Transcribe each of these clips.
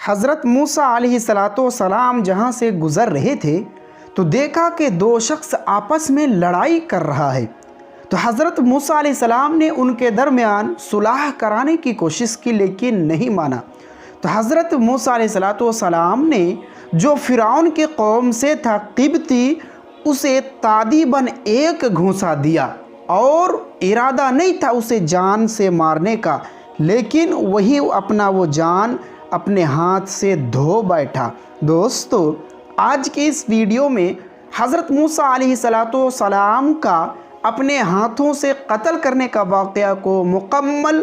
حضرت موسیٰ علیہ السلام جہاں سے گزر رہے تھے تو دیکھا کہ دو شخص آپس میں لڑائی کر رہا ہے۔ تو حضرت موسیٰ علیہ السلام نے ان کے درمیان صلح کرانے کی کوشش کی لیکن نہیں مانا۔ تو حضرت موسیٰ علیہ السلام نے جو فرعون کے قوم سے تھا قبطی، اسے تادیباً ایک گھونسا دیا اور ارادہ نہیں تھا اسے جان سے مارنے کا، لیکن وہی اپنا وہ جان اپنے ہاتھ سے دھو بیٹھا۔ دوستو، آج کے اس ویڈیو میں حضرت موسیٰ علیہ السلام کا اپنے ہاتھوں سے قتل کرنے کا واقعہ کو مکمل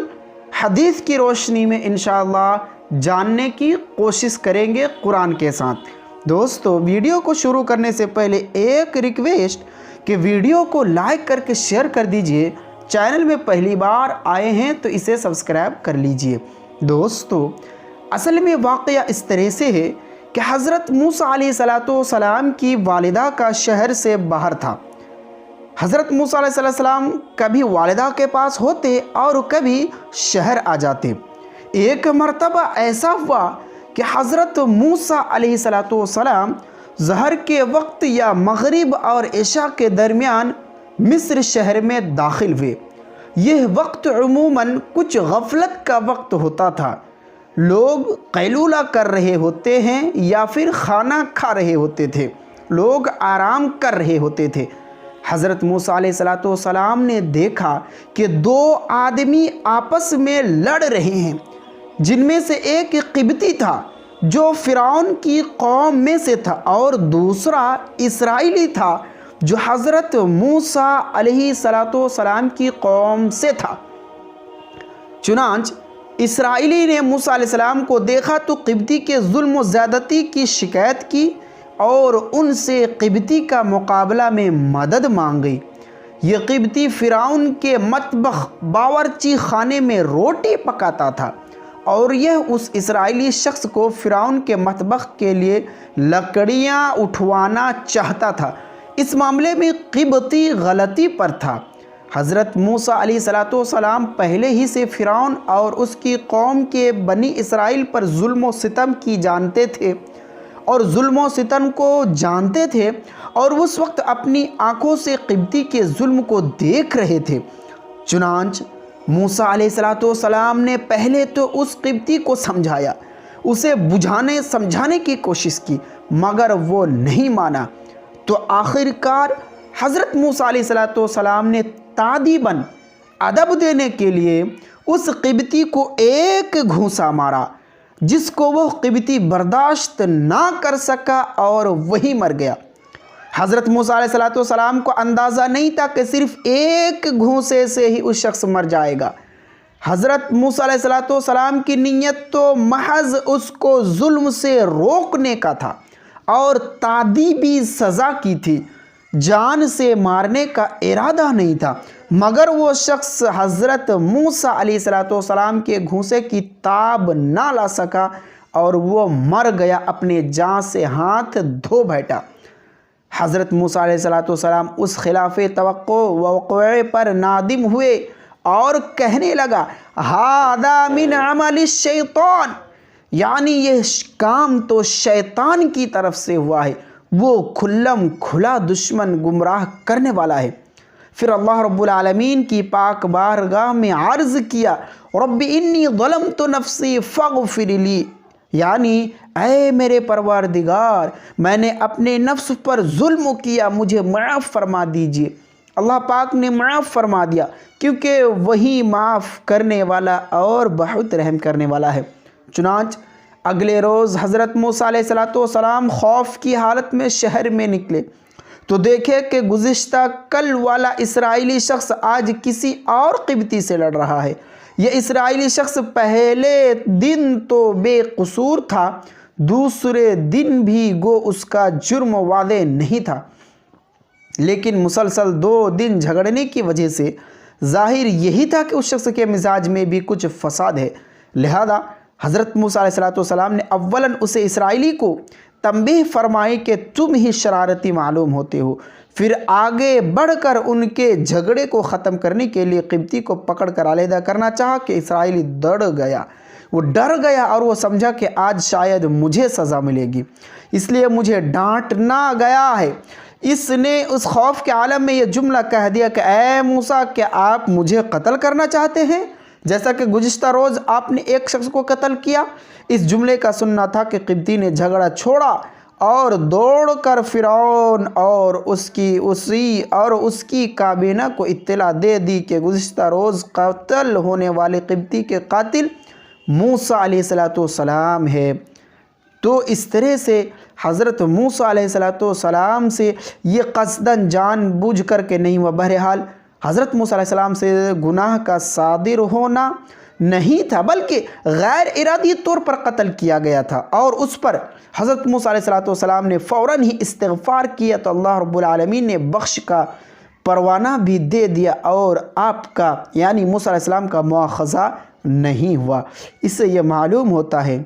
حدیث کی روشنی میں انشاءاللہ جاننے کی کوشش کریں گے قرآن کے ساتھ۔ دوستو، ویڈیو کو شروع کرنے سے پہلے ایک ریکویسٹ کہ ویڈیو کو لائک کر کے شیئر کر دیجئے، چینل میں پہلی بار آئے ہیں تو اسے سبسکرائب کر لیجئے۔ دوستو، اصل میں واقعہ اس طرح سے ہے کہ حضرت موسیٰ علیہ السلام کی والدہ کا شہر سے باہر تھا۔ حضرت موسیٰ علیہ السلام کبھی والدہ کے پاس ہوتے اور کبھی شہر آ جاتے۔ ایک مرتبہ ایسا ہوا کہ حضرت موسیٰ علیہ السلام ظہر کے وقت یا مغرب اور عشاء کے درمیان مصر شہر میں داخل ہوئے۔ یہ وقت عموماً کچھ غفلت کا وقت ہوتا تھا۔ لوگ قیلولہ کر رہے ہوتے ہیں یا پھر کھانا کھا رہے ہوتے تھے، لوگ آرام کر رہے ہوتے تھے۔ حضرت موسیٰ علیہ السلام نے دیکھا کہ دو آدمی آپس میں لڑ رہے ہیں، جن میں سے ایک قبطی تھا جو فرعون کی قوم میں سے تھا اور دوسرا اسرائیلی تھا جو حضرت موسیٰ علیہ السلام کی قوم سے تھا۔ چنانچہ اسرائیلی نے موسیٰ علیہ السلام کو دیکھا تو قبطی کے ظلم و زیادتی کی شکایت کی اور ان سے قبطی کا مقابلہ میں مدد مانگی۔ یہ قبطی فرعون کے مطبخ باورچی خانے میں روٹی پکاتا تھا اور یہ اس اسرائیلی شخص کو فرعون کے مطبخ کے لیے لکڑیاں اٹھوانا چاہتا تھا۔ اس معاملے میں قبطی غلطی پر تھا۔ حضرت موسیٰ علیہ السلام پہلے ہی سے فرعون اور اس کی قوم کے بنی اسرائیل پر ظلم و ستم کی جانتے تھے اور ظلم و ستم کو جانتے تھے اور اس وقت اپنی آنکھوں سے قبطی کے ظلم کو دیکھ رہے تھے۔ چنانچہ موسیٰ علیہ السلام نے پہلے تو اس قبطی کو سمجھایا، اسے بجھانے سمجھانے کی کوشش کی، مگر وہ نہیں مانا۔ تو آخر کار حضرت موسیٰ علیہ السلام نے تادیباً ادب دینے کے لیے اس قبطی کو ایک گھونسا مارا، جس کو وہ قبطی برداشت نہ کر سکا اور وہی مر گیا۔ حضرت موسیٰ علیہ السلام کو اندازہ نہیں تھا کہ صرف ایک گھونسے سے ہی اس شخص مر جائے گا۔ حضرت موسیٰ علیہ السلام کی نیت تو محض اس کو ظلم سے روکنے کا تھا اور تادیبی سزا کی تھی، جان سے مارنے کا ارادہ نہیں تھا، مگر وہ شخص حضرت موسیٰ علیہ السلام کے گھونسے کی تاب نہ لا سکا اور وہ مر گیا، اپنے جان سے ہاتھ دھو بیٹھا۔ حضرت موسیٰ علیہ السلام اس خلاف توقع وقوع پر نادم ہوئے اور کہنے لگا، ہذا من عمل الشیطان، یعنی یہ کام تو شیطان کی طرف سے ہوا ہے، وہ کھلم کھلا دشمن گمراہ کرنے والا ہے۔ پھر اللہ رب العالمین کی پاک بارگاہ میں عرض کیا، رب انی ظلمت نفسی فاغفر لی، یعنی اے میرے پروردگار، میں نے اپنے نفس پر ظلم کیا، مجھے معاف فرما دیجئے۔ اللہ پاک نے معاف فرما دیا، کیونکہ وہی معاف کرنے والا اور بہت رحم کرنے والا ہے۔ چنانچہ اگلے روز حضرت موسیٰ علیہ السلام خوف کی حالت میں شہر میں نکلے تو دیکھے کہ گزشتہ کل والا اسرائیلی شخص آج کسی اور قبطی سے لڑ رہا ہے۔ یہ اسرائیلی شخص پہلے دن تو بے قصور تھا، دوسرے دن بھی گو اس کا جرم واضح نہیں تھا، لیکن مسلسل 2 دن جھگڑنے کی وجہ سے ظاہر یہی تھا کہ اس شخص کے مزاج میں بھی کچھ فساد ہے۔ لہذا حضرت موسیٰ علیہ السلام نے اولاً اسے اسرائیلی کو تنبیہ فرمائی کہ تم ہی شرارتی معلوم ہوتے ہو، پھر آگے بڑھ کر ان کے جھگڑے کو ختم کرنے کے لیے قبطی کو پکڑ کر علیحدہ کرنا چاہا کہ اسرائیلی ڈر گیا، وہ ڈر گیا اور وہ سمجھا کہ آج شاید مجھے سزا ملے گی، اس لیے مجھے ڈانٹنا گیا ہے۔ اس نے اس خوف کے عالم میں یہ جملہ کہہ دیا کہ اے موسیٰ، کیا آپ مجھے قتل کرنا چاہتے ہیں جیسا کہ گزشتہ روز آپ نے ایک شخص کو قتل کیا؟ اس جملے کا سننا تھا کہ قبطی نے جھگڑا چھوڑا اور دوڑ کر فرعون اور اس کی کابینہ کو اطلاع دے دی کہ گزشتہ روز قتل ہونے والے قبطی کے قاتل موسیٰ علیہ السلام ہے۔ تو اس طرح سے حضرت موسیٰ علیہ السلام سے یہ قصداً جان بوجھ کر کے نہیں ہوا، بہرحال حضرت موسیٰ علیہ السلام سے گناہ کا صادر ہونا نہیں تھا، بلکہ غیر ارادی طور پر قتل کیا گیا تھا، اور اس پر حضرت موسیٰ علیہ السلام نے فوراً ہی استغفار کیا تو اللہ رب العالمین نے بخش کا پروانہ بھی دے دیا، اور آپ کا یعنی موسیٰ علیہ السلام کا مواخذہ نہیں ہوا۔ اس سے یہ معلوم ہوتا ہے